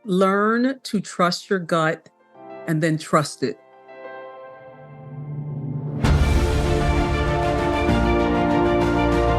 Learn to trust your gut and then trust it.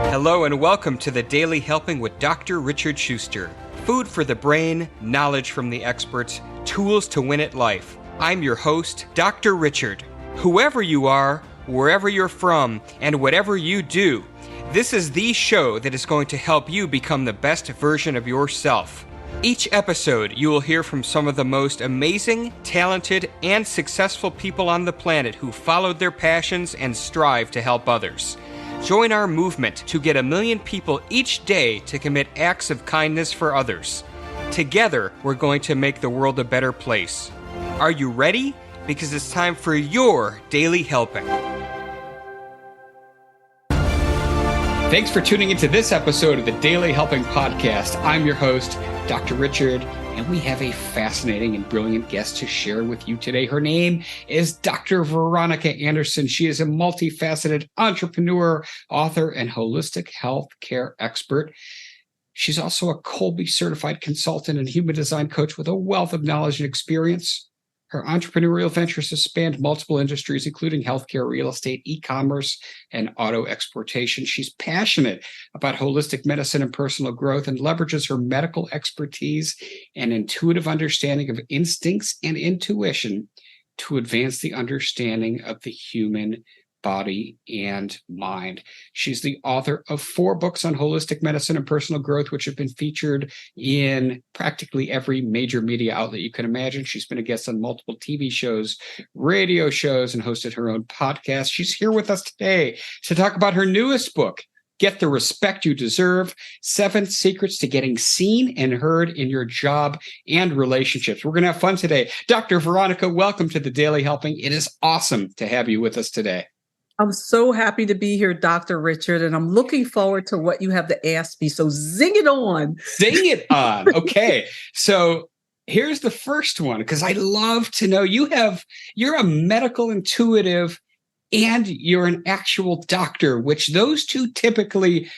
Hello and welcome to the Daily Helping with Dr. Richard Schuster. Food for the brain, knowledge from the experts, tools to win at life. I'm your host, Dr. Richard. Whoever you are, wherever you're from, and whatever you do, this is the show that is going to help you become the best version of yourself. Each episode, you will hear from some of the most amazing, talented, and successful people on the planet who followed their passions and strive to help others. Join our movement to get 1 million people each day to commit acts of kindness for others. Together, we're going to make the world a better place. Are you ready? Because it's time for your Daily Helping. Thanks for tuning into this episode of the Daily Helping Podcast. I'm your host, Dr. Richard, and we have a fascinating and brilliant guest to share with you today. Her name is Dr. Veronica Anderson. She is a multifaceted entrepreneur, author, and holistic health care expert. She's also a Colby certified consultant and human design coach with a wealth of knowledge and experience. Her entrepreneurial ventures have spanned multiple industries, including healthcare, real estate, e-commerce, and auto exportation. She's passionate about holistic medicine and personal growth and leverages her medical expertise and intuitive understanding of instincts and intuition to advance the understanding of the human body and mind. She's the author of 4 books on holistic medicine and personal growth, which have been featured in practically every major media outlet you can imagine. She's been a guest on multiple TV shows, radio shows, and hosted her own podcast. She's here with us today to talk about her newest book, Get the Respect You Deserve, 7 Secrets to Getting Seen and Heard in Your Job and Relationships. We're going to have fun today. Dr. Veronica, welcome to the Daily Helping. It is awesome to have you with us today. I'm so happy to be here, Dr. Richard, and I'm looking forward to what you have to ask me. So zing it on. Zing it on. Okay. So here's the first one, because I love to know you're a medical intuitive and you're an actual doctor, which those two typically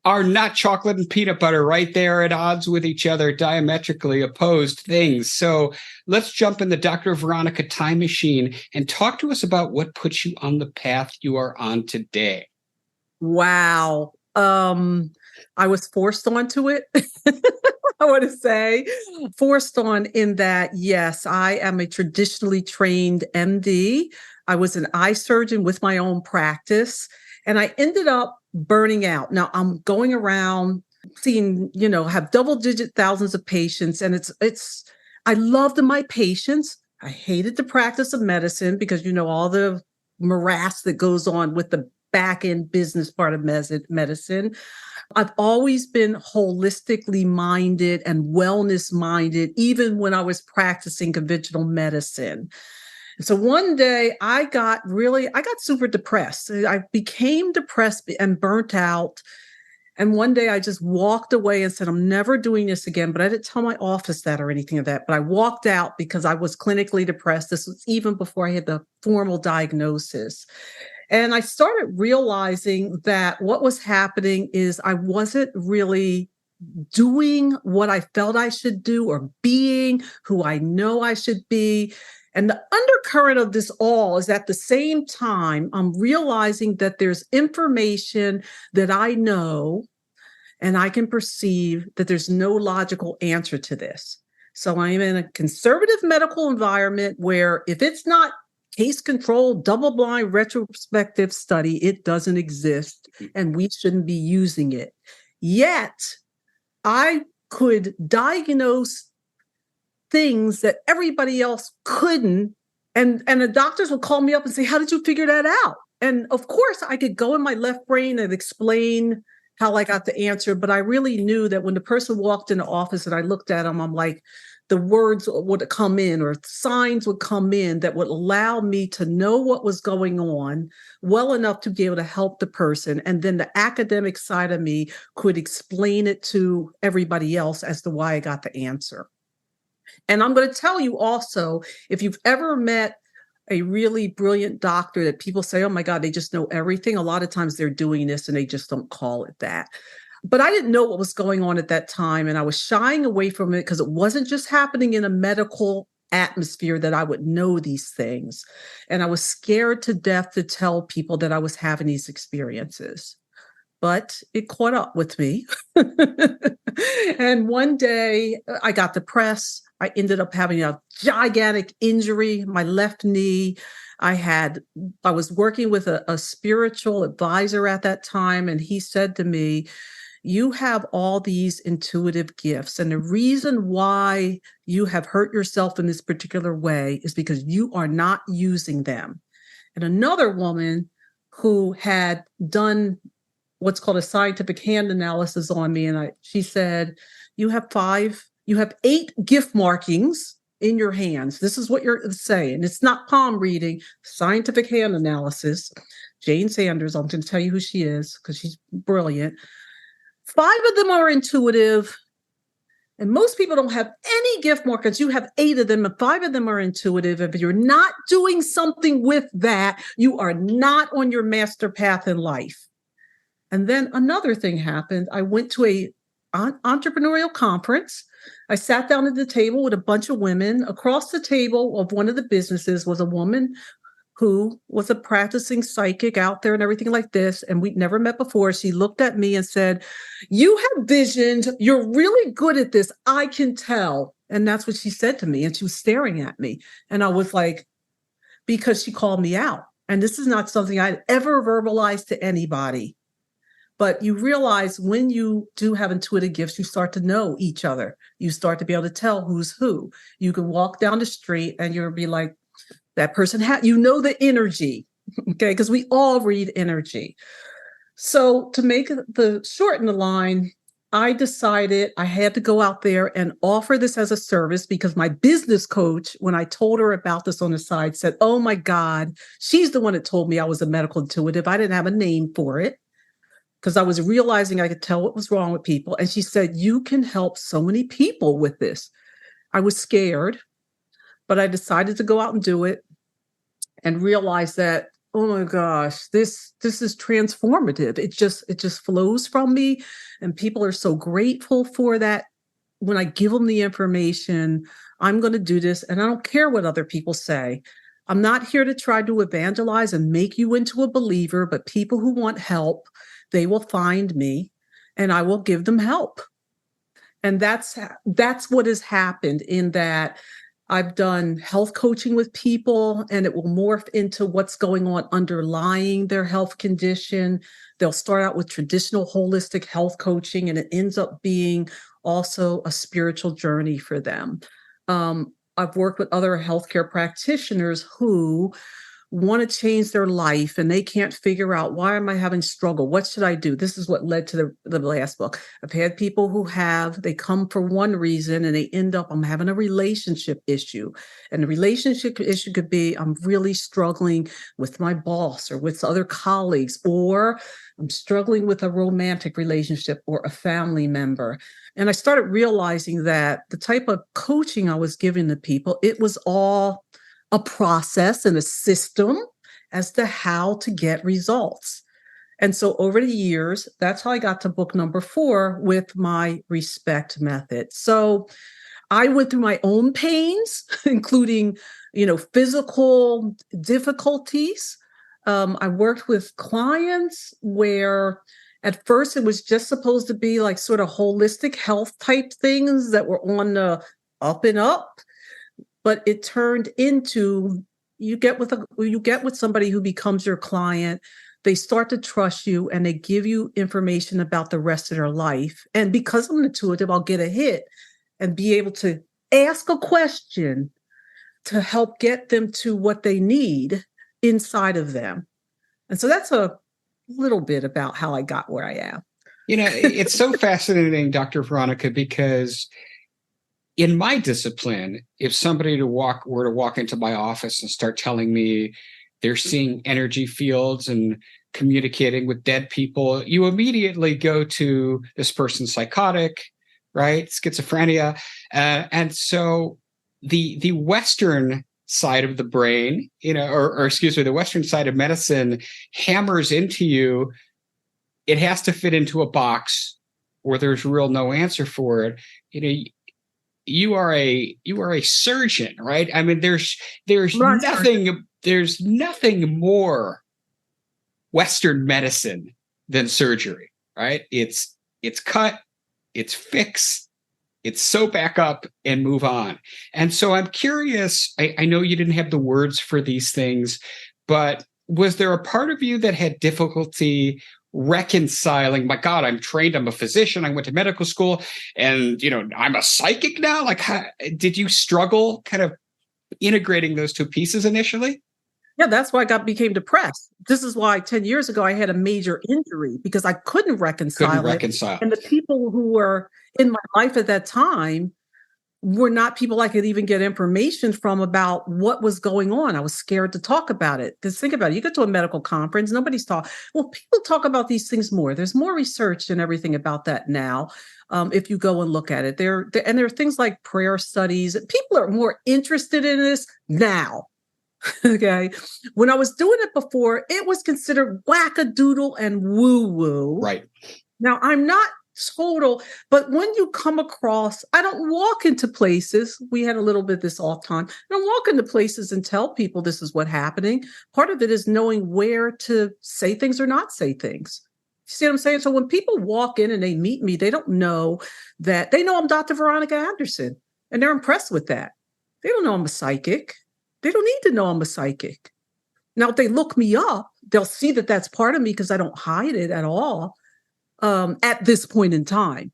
are not chocolate and peanut butter, right there at odds with each other, diametrically opposed things. So let's jump in the Dr. Veronica time machine and talk to us about what puts you on the path you are on today. Wow. I was forced onto it. I want to say forced on in that, yes, I am a traditionally trained MD. I was an eye surgeon with my own practice, and I ended up burning out. Now I'm going around seeing, have double-digit thousands of patients, and I loved my patients. I hated the practice of medicine because, all the morass that goes on with the back-end business part of medicine. I've always been holistically minded and wellness minded, even when I was practicing conventional medicine. So one day I got super depressed. I became depressed and burnt out. And one day I just walked away and said, I'm never doing this again. But I didn't tell my office that or anything of that. But I walked out because I was clinically depressed. This was even before I had the formal diagnosis. And I started realizing that what was happening is I wasn't really doing what I felt I should do or being who I know I should be. And the undercurrent of this all is at the same time, I'm realizing that there's information that I know and I can perceive that there's no logical answer to this. So I'm in a conservative medical environment where if it's not case controlled, double-blind, retrospective study, it doesn't exist and we shouldn't be using it. Yet, I could diagnose things that everybody else couldn't. And the doctors would call me up and say, how did you figure that out? And of course, I could go in my left brain and explain how I got the answer. But I really knew that when the person walked in the office and I looked at them, I'm like, the words would come in or signs would come in that would allow me to know what was going on well enough to be able to help the person. And then the academic side of me could explain it to everybody else as to why I got the answer. And I'm going to tell you also, if you've ever met a really brilliant doctor that people say, oh my God, they just know everything. A lot of times they're doing this and they just don't call it that. But I didn't know what was going on at that time. And I was shying away from it because it wasn't just happening in a medical atmosphere that I would know these things. And I was scared to death to tell people that I was having these experiences. But it caught up with me. And one day I got depressed. I ended up having a gigantic injury, my left knee. I was working with a spiritual advisor at that time, and he said to me, you have all these intuitive gifts. And the reason why you have hurt yourself in this particular way is because you are not using them. And another woman who had done what's called a scientific hand analysis on me, and she said, you have 8 gift markings in your hands. This is what you're saying. It's not palm reading, scientific hand analysis. Jane Sanders, I'm going to tell you who she is because she's brilliant. 5 of them are intuitive, and most people don't have any gift markers. You have 8 of them, and 5 of them are intuitive. If you're not doing something with that, you are not on your master path in life. And then another thing happened. I went to a entrepreneurial conference. I sat down at the table with a bunch of women. Across the table of one of the businesses was a woman who was a practicing psychic out there and everything like this. And we'd never met before. She looked at me and said, you have visions. You're really good at this. I can tell. And that's what she said to me. And she was staring at me. And I was like, because she called me out. And this is not something I'd ever verbalized to anybody. But you realize when you do have intuitive gifts, you start to know each other. You start to be able to tell who's who. You can walk down the street and you'll be like, that person, you know the energy, okay? Because we all read energy. So to make the shorten the line, I decided I had to go out there and offer this as a service because my business coach, when I told her about this on the side, said, oh my God, she's the one that told me I was a medical intuitive. I didn't have a name for it because I was realizing I could tell what was wrong with people. And she said, you can help so many people with this. I was scared, but I decided to go out and do it and realize that, oh my gosh, this is transformative. It just flows from me. And people are so grateful for that. When I give them the information, I'm going to do this. And I don't care what other people say. I'm not here to try to evangelize and make you into a believer, but people who want help, they will find me and I will give them help. And that's what has happened in that I've done health coaching with people, and it will morph into what's going on underlying their health condition. They'll start out with traditional holistic health coaching, and it ends up being also a spiritual journey for them. I've worked with other healthcare practitioners who want to change their life and they can't figure out, why am I having struggle? What should I do? This is what led to the last book. I've had people who they come for one reason and they end up, I'm having a relationship issue. And the relationship issue could be, I'm really struggling with my boss or with other colleagues, or I'm struggling with a romantic relationship or a family member. And I started realizing that the type of coaching I was giving to people, it was all a process and a system as to how to get results. And so over the years, that's how I got to book number 4 with my respect method. So I went through my own pains, including, physical difficulties. I worked with clients where at first it was just supposed to be like sort of holistic health type things that were on the up and up. But it turned into, you get with somebody who becomes your client, they start to trust you and they give you information about the rest of their life. And because I'm intuitive, I'll get a hit and be able to ask a question to help get them to what they need inside of them. And so that's a little bit about how I got where I am. It's so fascinating, Dr. Veronica, because in my discipline, if somebody were to walk into my office and start telling me they're seeing energy fields and communicating with dead people, you immediately go to this person's psychotic, right? Schizophrenia. And so the Western side of the brain, the Western side of medicine hammers into you. It has to fit into a box. or there's real no answer for it. You are a surgeon, right? I mean, there's Right, surgeon. nothing more Western medicine than surgery, right? It's cut, it's fix, it's sew back up and move on. And so I'm curious, I know you didn't have the words for these things, but was there a part of you that had difficulty reconciling, my God, I'm trained, I'm a physician, I went to medical school, and I'm a psychic now? Like, did you struggle kind of integrating those two pieces initially? Yeah, that's why I became depressed. This is why 10 years ago I had a major injury because I couldn't Couldn't reconcile it. reconcile. And the people who were in my life at that time were not people I could even get information from about what was going on. I was scared to talk about it. Because think about it, you go to a medical conference, nobody's talking. Well, people talk about these things more. There's more research and everything about that now. If you go and look at it, there are things like prayer studies. People are more interested in this now. Okay. When I was doing it before, it was considered wackadoodle and woo-woo. Right. Now, I'm not total, but when you come across, I don't walk into places. We had a little bit this off time. I don't walk into places and tell people this is what's happening. Part of it is knowing where to say things or not say things. You see what I'm saying? So when people walk in and they meet me, they don't know that they know I'm Dr. Veronica Anderson, and they're impressed with that. They don't know I'm a psychic. They don't need to know I'm a psychic. Now, if they look me up, they'll see that that's part of me because I don't hide it at all. At this point in time,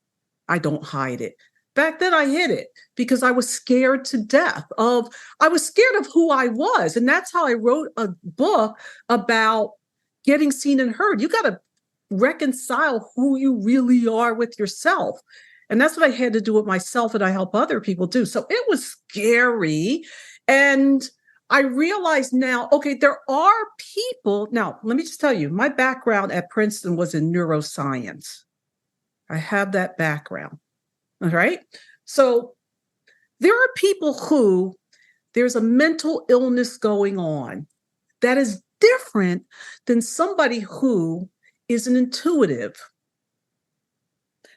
I don't hide it. Back then, I hid it because I was scared to death I was scared of who I was. And that's how I wrote a book about getting seen and heard. You got to reconcile who you really are with yourself. And that's what I had to do with myself, and I help other people do. So it was scary. And I realize now, okay, there are people. Now, let me just tell you, my background at Princeton was in neuroscience. I have that background. All right. So there are people who there's a mental illness going on that is different than somebody who is an intuitive.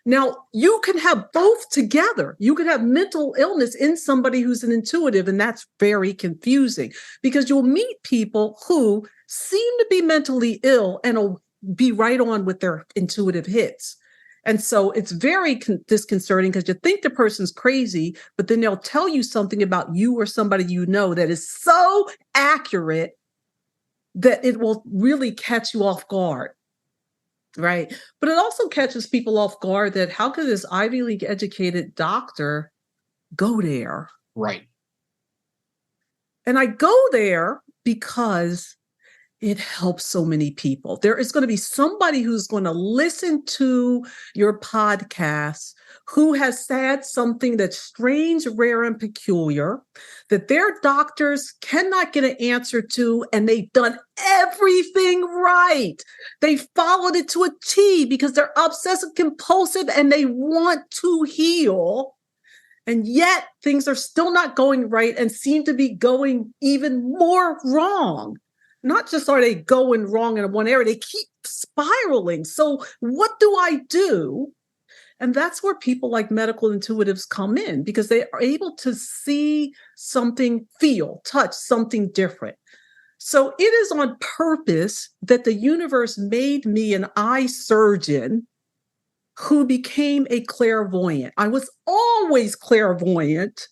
Now, you can have both together. You can have mental illness in somebody who's an intuitive, and that's very confusing because you'll meet people who seem to be mentally ill and will be right on with their intuitive hits. And so it's very disconcerting because you think the person's crazy, but then they'll tell you something about you or somebody you know that is so accurate that it will really catch you off guard. Right. But it also catches people off guard that how could this Ivy League educated doctor go there? Right. And I go there because it helps so many people. There is going to be somebody who's going to listen to your podcast who has said something that's strange, rare, and peculiar that their doctors cannot get an answer to, and they've done everything right. They followed it to a T because they're obsessive compulsive and they want to heal. And yet things are still not going right and seem to be going even more wrong. Not just are they going wrong in one area, they keep spiraling. So what do I do? And that's where people like medical intuitives come in because they are able to see something, feel, touch something different. So it is on purpose that the universe made me an eye surgeon who became a clairvoyant. I was always clairvoyant.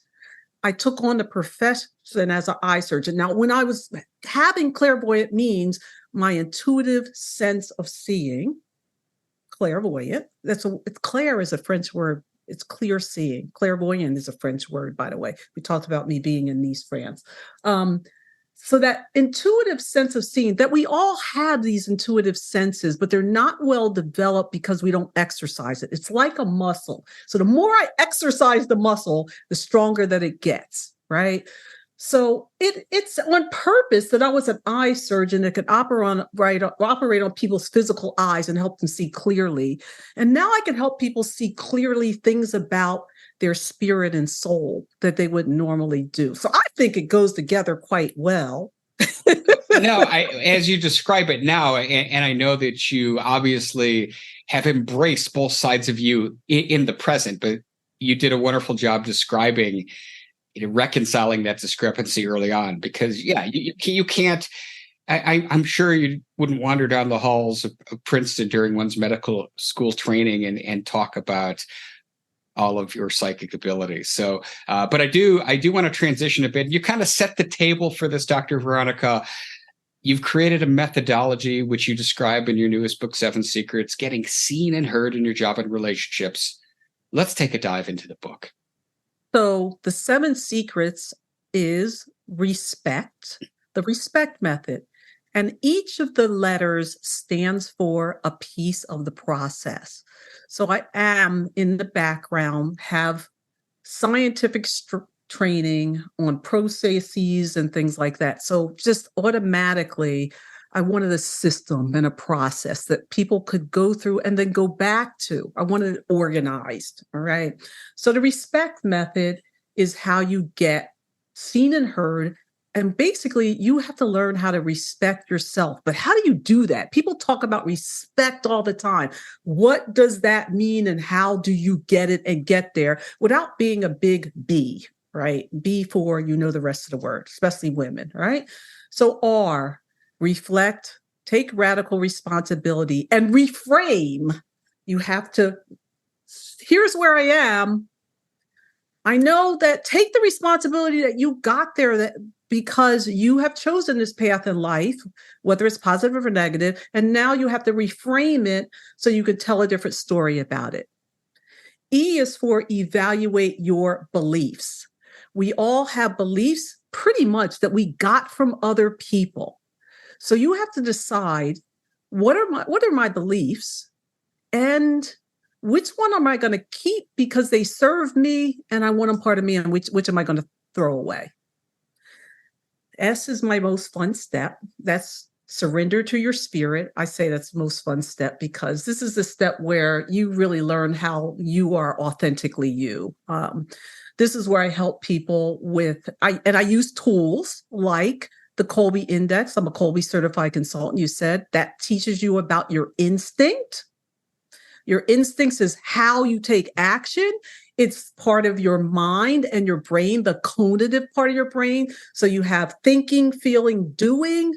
I took on the profession as an eye surgeon. Now, when I was having clairvoyant means my intuitive sense of seeing, clairvoyant. Clair is a French word. It's clear seeing. Clairvoyant is a French word, by the way. We talked about me being in Nice, France. So that intuitive sense of seeing, that we all have these intuitive senses, but they're not well developed because we don't exercise it. It's like a muscle. So the more I exercise the muscle, the stronger that it gets, right? So it's on purpose that I was an eye surgeon that could operate on people's physical eyes and help them see clearly. And now I can help people see clearly things about their spirit and soul that they wouldn't normally do. So I think it goes together quite well. No, as you describe it now, and I know that you obviously have embraced both sides of you in the present, but you did a wonderful job describing, reconciling that discrepancy early on. Because yeah, you can't. I'm sure you wouldn't wander down the halls of Princeton during one's medical school training and talk about all of your psychic abilities. So, but I do want to transition a bit. You kind of set the table for this, Dr. Veronica. You've created a methodology which you describe in your newest book, Seven Secrets, getting seen and heard in your job and relationships. Let's take a dive into the book. So the 7 secrets is respect, the respect method. And each of the letters stands for a piece of the process. So I am in the background, have scientific training on processes and things like that. So just automatically, I wanted a system and a process that people could go through and then go back to. I wanted it organized. All right. So the respect method is how you get seen and heard. And basically, you have to learn how to respect yourself. But how do you do that? People talk about respect all the time. What does that mean? And how do you get it and get there without being a big B, right? B for the rest of the word, especially women, right? So R, reflect, take radical responsibility, and reframe. You have to, here's where I am. I know that take the responsibility that you got there, that because you have chosen this path in life, whether it's positive or negative, and now you have to reframe it so you can tell a different story about it. E is for evaluate your beliefs. We all have beliefs pretty much that we got from other people. So you have to decide what are my beliefs, and which one am I going to keep because they serve me and I want them part of me, and which am I going to throw away? S is my most fun step. That's surrender to your spirit. I say that's the most fun step because this is the step where you really learn how you are authentically you. This is where I help people with, I use tools like the Kolbe Index. I'm a Kolbe certified consultant. You said that teaches you about your instinct. Your instincts is how you take action. It's part of your mind and your brain, the cognitive part of your brain. So you have thinking, feeling, doing.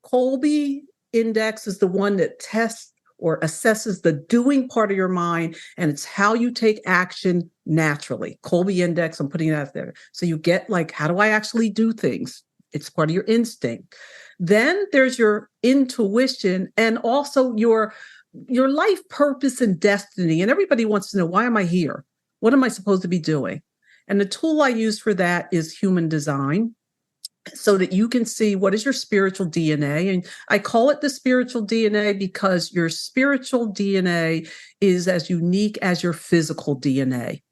Kolbe Index is the one that tests or assesses the doing part of your mind, and it's how you take action naturally. Kolbe Index, I'm putting it out there. So you get like, how do I actually do things? It's part of your instinct. Then there's your intuition and also your life purpose and destiny. And everybody wants to know, why am I here? What am I supposed to be doing? And the tool I use for that is human design, so that you can see what is your spiritual DNA. And I call it the spiritual DNA because your spiritual DNA is as unique as your physical DNA.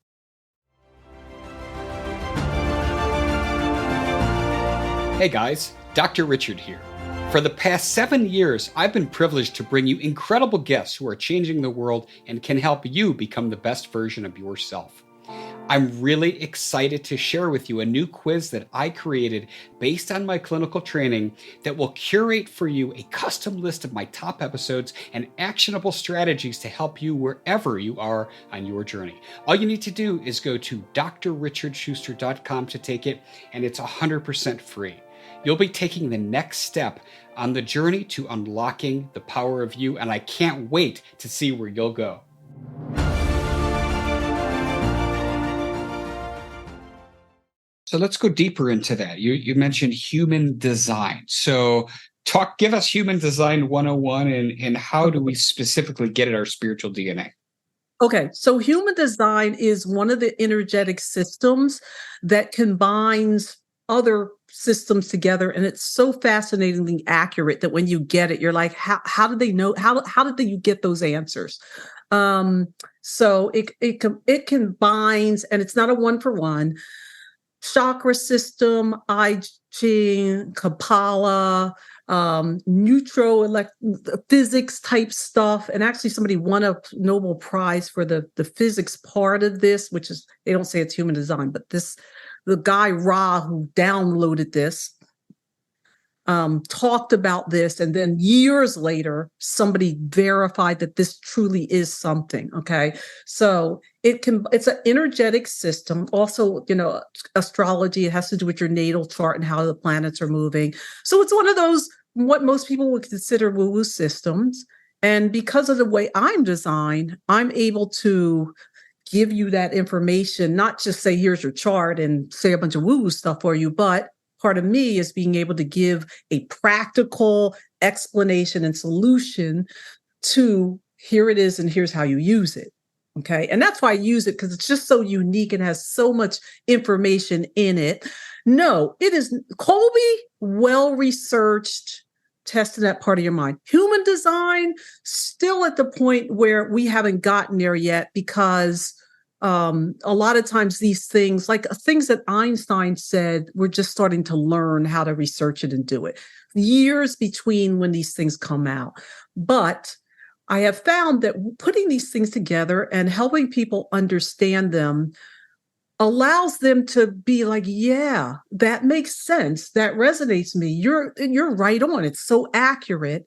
Hey guys, Dr. Richard here. For the past 7 years, I've been privileged to bring you incredible guests who are changing the world and can help you become the best version of yourself. I'm really excited to share with you a new quiz that I created based on my clinical training that will curate for you a custom list of my top episodes and actionable strategies to help you wherever you are on your journey. All you need to do is go to drrichardschuster.com to take it, and it's 100% free. You'll be taking the next step on the journey to unlocking the power of you, and I can't wait to see where you'll go. So let's go deeper into that. You mentioned human design. So give us human design 101 and how do we specifically get at our spiritual DNA? Okay, so human design is one of the energetic systems that combines other systems together, and it's so fascinatingly accurate that when you get it, you're like, how did they know? How did you get those answers? So it combines, and it's not a one for one. Chakra system, I Ching, Kabbalah, physics type stuff. And actually somebody won a Nobel Prize for the physics part of this, which is, they don't say it's human design, but the guy Ra who downloaded this, talked about this, and then years later, somebody verified that this truly is something. Okay. So it's an energetic system. Also, astrology, it has to do with your natal chart and how the planets are moving. So it's one of those, what most people would consider woo-woo systems. And because of the way I'm designed, I'm able to give you that information, not just say, here's your chart and say a bunch of woo-woo stuff for you, but part of me is being able to give a practical explanation and solution to here it is and here's how you use it. Okay. And that's why I use it, because it's just so unique and has so much information in it. No, it is Colby, well researched, testing that part of your mind. Human design, still at the point where we haven't gotten there yet, because a lot of times these things, like things that Einstein said, we're just starting to learn how to research it and do it. Years between when these things come out. But I have found that putting these things together and helping people understand them allows them to be like, yeah, that makes sense. That resonates me. You're right on. It's so accurate.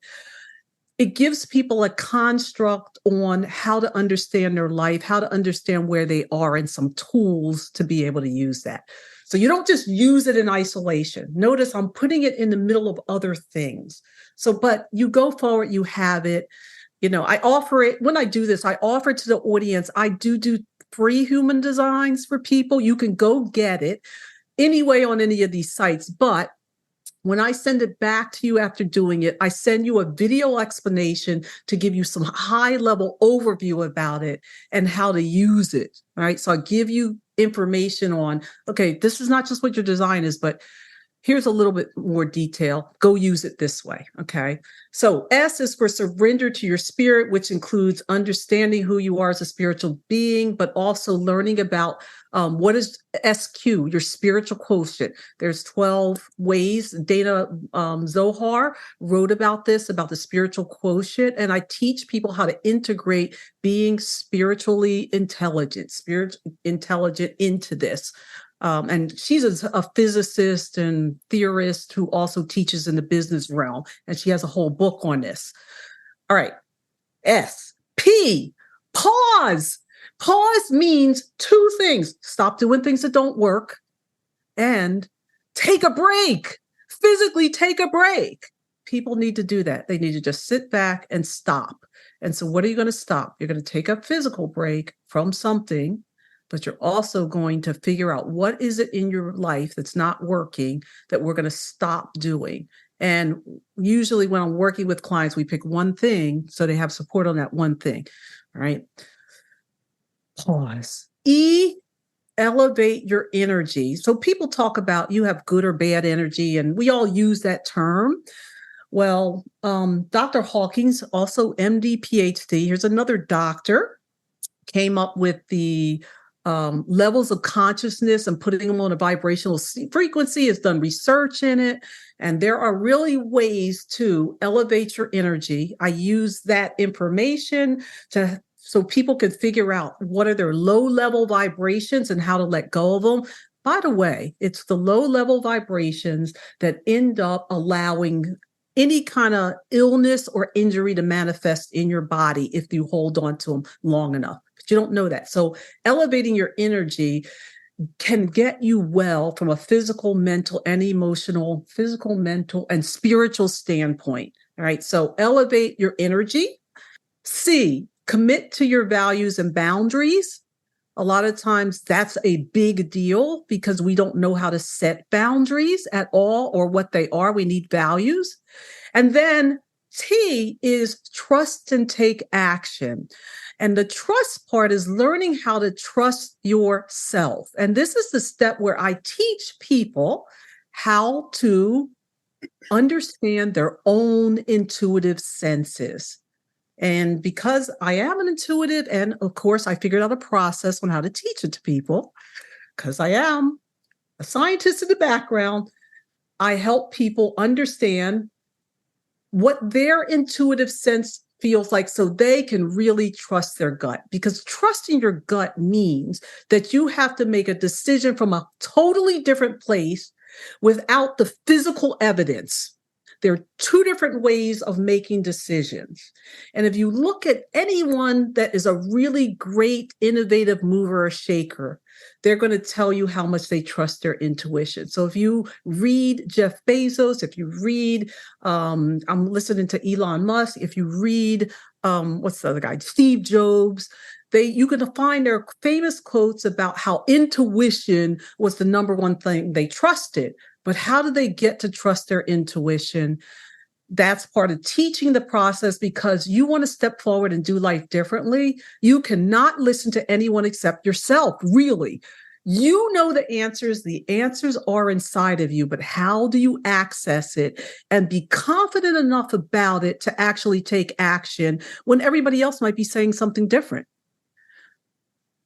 It gives people a construct on how to understand their life, how to understand where they are, and some tools to be able to use that. So you don't just use it in isolation. Notice I'm putting it in the middle of other things. So, but you go forward, you have it. I offer it, when I do this, I offer to the audience, I do free human designs for people. You can go get it anyway on any of these sites, but when I send it back to you after doing it, I send you a video explanation to give you some high-level overview about it and how to use it. All right. So I give you information on, okay, this is not just what your design is, but here's a little bit more detail. Go use it this way. Okay. So S is for surrender to your spirit, which includes understanding who you are as a spiritual being, but also learning about what is SQ, your spiritual quotient. There's 12 ways. Dana Zohar wrote about this, about the spiritual quotient. And I teach people how to integrate being spiritually intelligent into this. And she's a physicist and theorist who also teaches in the business realm. And she has a whole book on this. All right. S. P. Pause. Pause means two things. Stop doing things that don't work and take a break. Physically take a break. People need to do that. They need to just sit back and stop. And so what are you going to stop? You're going to take a physical break from something, but you're also going to figure out what is it in your life that's not working that we're going to stop doing. And usually when I'm working with clients, we pick one thing so they have support on that one thing. All right. Pause. E, elevate your energy. So people talk about you have good or bad energy, and we all use that term. Well, Dr. Hawkins, also MD, PhD, here's another doctor, came up with the levels of consciousness and putting them on a vibrational frequency, has done research in it. And there are really ways to elevate your energy. I use that information so people can figure out what are their low level vibrations and how to let go of them. By the way, it's the low level vibrations that end up allowing any kind of illness or injury to manifest in your body if you hold on to them long enough. But you don't know that. So elevating your energy can get you well from a physical, mental, and emotional, physical, mental, and spiritual standpoint. All right. So elevate your energy. C, commit to your values and boundaries. A lot of times that's a big deal because we don't know how to set boundaries at all or what they are. We need values. And then T is trust and take action. And the trust part is learning how to trust yourself. And this is the step where I teach people how to understand their own intuitive senses. And because I am an intuitive, and of course, I figured out a process on how to teach it to people, because I am a scientist in the background, I help people understand what their intuitive sense feels like so they can really trust their gut. Because trusting your gut means that you have to make a decision from a totally different place without the physical evidence. There are two different ways of making decisions. And if you look at anyone that is a really great, innovative mover or shaker, they're going to tell you how much they trust their intuition. So if you read Jeff Bezos, if you read, I'm listening to Elon Musk, if you read, what's the other guy, Steve Jobs, you're going to find their famous quotes about how intuition was the number one thing they trusted. But how do they get to trust their intuition? That's part of teaching the process, because you want to step forward and do life differently. You cannot listen to anyone except yourself, really. You know the answers are inside of you, but how do you access it and be confident enough about it to actually take action when everybody else might be saying something different?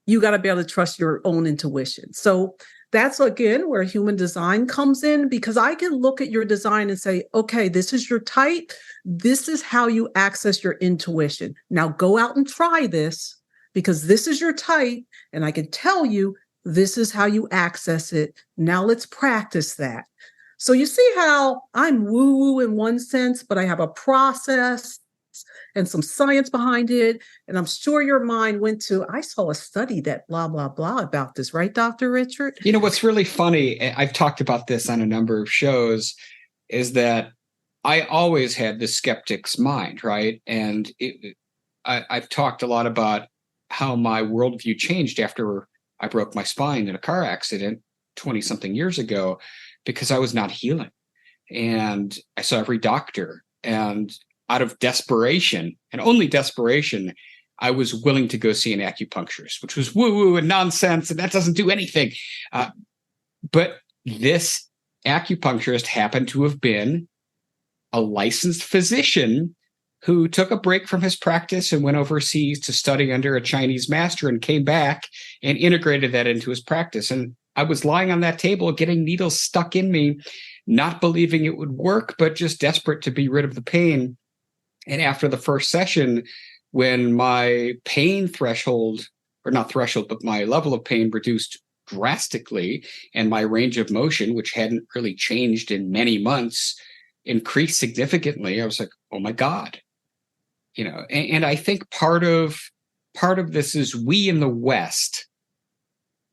You got to be able to trust your own intuition. So that's, again, where human design comes in, because I can look at your design and say, okay, this is your type. This is how you access your intuition. Now go out and try this, because this is your type. And I can tell you, this is how you access it. Now let's practice that. So you see how I'm woo-woo in one sense, but I have a process and some science behind it. And I'm sure your mind went to, I saw a study that blah, blah, blah about this, right, Dr. Richard? You know, what's really funny, I've talked about this on a number of shows, is that I always had the skeptic's mind, right? And I've talked a lot about how my worldview changed after I broke my spine in a car accident 20-something years ago, because I was not healing. And I saw every doctor, and out of desperation, and only desperation, I was willing to go see an acupuncturist, which was woo-woo and nonsense, and that doesn't do anything. But this acupuncturist happened to have been a licensed physician who took a break from his practice and went overseas to study under a Chinese master and came back and integrated that into his practice. And I was lying on that table getting needles stuck in me, not believing it would work, but just desperate to be rid of the pain. And after the first session, when my pain threshold, or not threshold, but my level of pain reduced drastically, and my range of motion, which hadn't really changed in many months, increased significantly, I was like, oh my God. You know, and I think part of this is we in the West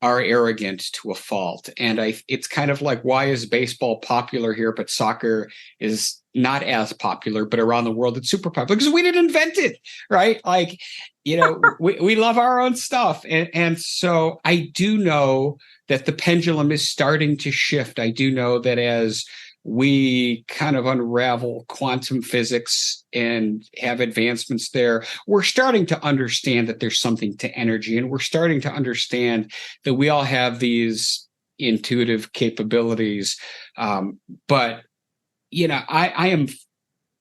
are arrogant to a fault. And it's kind of like, why is baseball popular here, but soccer is not as popular, but around the world it's super popular? Because we didn't invent it, right? Like, you know, we love our own stuff. And so I do know that the pendulum is starting to shift. I do know that as we kind of unravel quantum physics and have advancements there, we're starting to understand that there's something to energy, and we're starting to understand that we all have these intuitive capabilities. But, you know, I am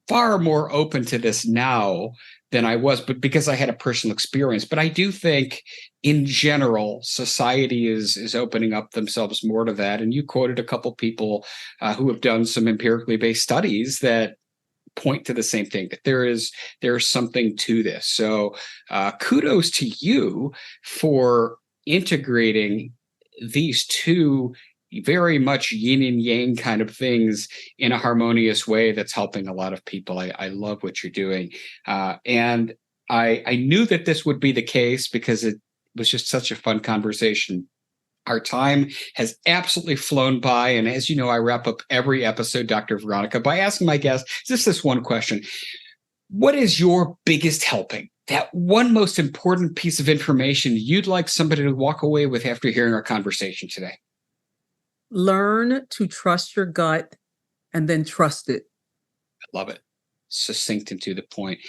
far more open to this now than I was, but because I had a personal experience. But I do think in general, society is opening up themselves more to that. And you quoted a couple people who have done some empirically based studies that point to the same thing, that there's something to this. So kudos to you for integrating these two very much yin and yang kind of things in a harmonious way that's helping a lot of people. I love what you're doing. And I knew that this would be the case because it was just such a fun conversation. Our time has absolutely flown by. And as you know, I wrap up every episode, Dr. Veronica, by asking my guests just this one question. What is your biggest helping? That one most important piece of information you'd like somebody to walk away with after hearing our conversation today? Learn to trust your gut and then trust it. I love it. Succinct and to the point.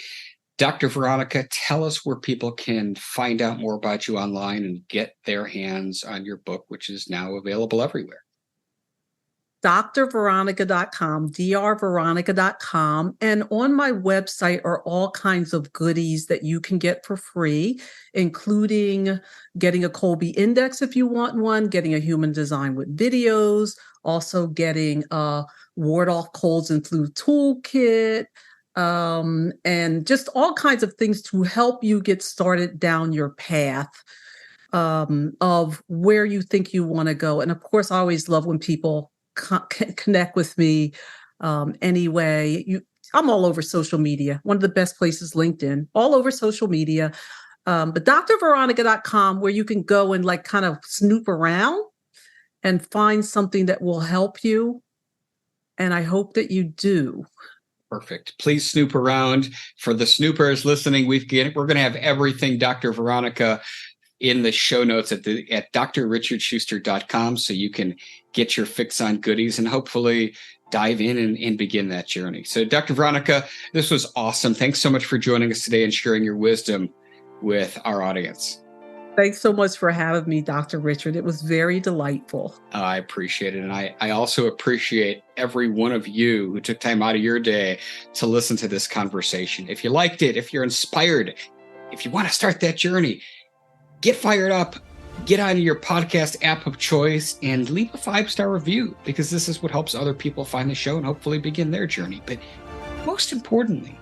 Dr. Veronica, tell us where people can find out more about you online and get their hands on your book, which is now available everywhere. drveronica.com, drveronica.com. And on my website are all kinds of goodies that you can get for free, including getting a Colby Index if you want one, getting a human design with videos, also getting a ward off colds and flu toolkit, and just all kinds of things to help you get started down your path of where you think you want to go. And of course, I always love when people connect with me anyway. I'm all over social media. One of the best places, LinkedIn, all over social media. But drveronica.com, where you can go and like kind of snoop around and find something that will help you. And I hope that you do. Perfect. Please snoop around. For the snoopers listening, we're going to have everything Dr. Veronica in the show notes at drrichardschuster.com, so you can get your fix on goodies and hopefully dive in and begin that journey. So Dr. Veronica, this was awesome. Thanks so much for joining us today and sharing your wisdom with our audience. Thanks so much for having me, Dr. Richard. It was very delightful. I appreciate it. And I also appreciate every one of you who took time out of your day to listen to this conversation. If you liked it, if you're inspired, if you want to start that journey, get fired up, get on your podcast app of choice and leave a 5-star review, because this is what helps other people find the show and hopefully begin their journey. But most importantly,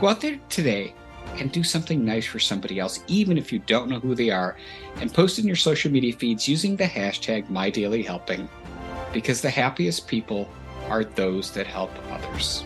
go out there today and do something nice for somebody else, even if you don't know who they are, and post in your social media feeds using the hashtag #MyDailyHelping, because the happiest people are those that help others.